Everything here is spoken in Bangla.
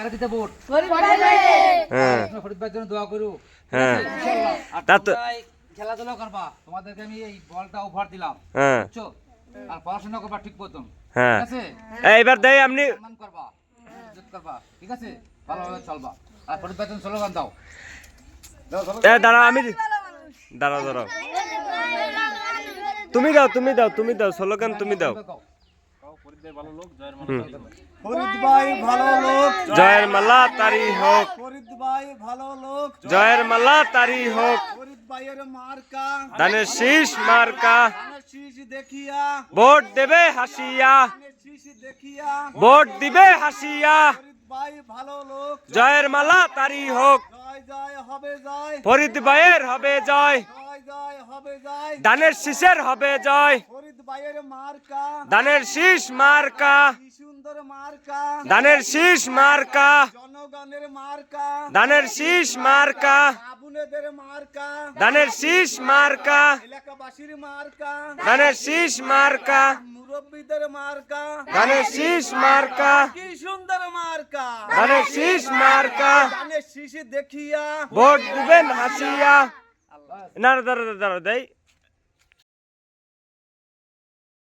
কারে দিতে ভোট? হ্যাঁ ফরিদ ভাইয়ের জন্য দোয়া করু। হ্যাঁ ইনশাআল্লাহ। আর তা তো তোমরা খেলাধুলা করবা, তোমাদেরকে আমি এই বলটা উপহার দিলাম, হ্যাঁ বুঝছো? আর পড়াশোনা করবা ঠিক মতন, হ্যাঁ ঠিক আছে? এইবার দেই আপনি সম্মান করবা, ইজ্জত করবা, ঠিক আছে? ভালোভাবে চলবা। আর ফরিদ ভাইয়ের জন্য স্লোগান দাও। দাও স্লোগান। দাঁড়াও আমি দাঁড়াও দাঁড়াও তুমি দাও স্লোগান তুমি দাও ফরিদ ভাই ভালো লোক, জয়ের মালা তারি হোক ফরিদ ভাই ভালো লোক, জয়ের মালা তারি হোক ফরিদ ভাইয়ের মার্কা ধানের শীষ মার্কা ধানের শীষ দেখিয়া, ভোট দেবে হাসিয়া ধানের শীষ দেখিয়া, ভোট দিবে হাসিয়া ফরিদ ভাই ভালো লোক, জয়ের মালা তারি হোক জয় জয় হবে জয়, ফরিদ ভাইয়ের হবে জয় জয় জয় হবে জয়, ধানের শীষের হবে জয় ফরিদ ভাইয়ের মার্কা ধানের শীষ মার্কা কি সুন্দর মার্কা, ধানের শীষ মার্কা জনগণের মার্কা, ধানের শীষ মার্কা আবুনেদের মার্কা, ধানের শীষ মার্কা এলাকাবাসীর মার্কা, ধানের শীষ মার্কা মুরব্বীদের মার্কা, ধানের শীষ মার্কা কি সুন্দর মার্কা, ধানের শীষ মার্কা ধানের শীষ দেখিয়া, ভোট দিবেন হাসিয়া না দাঁড়া দেই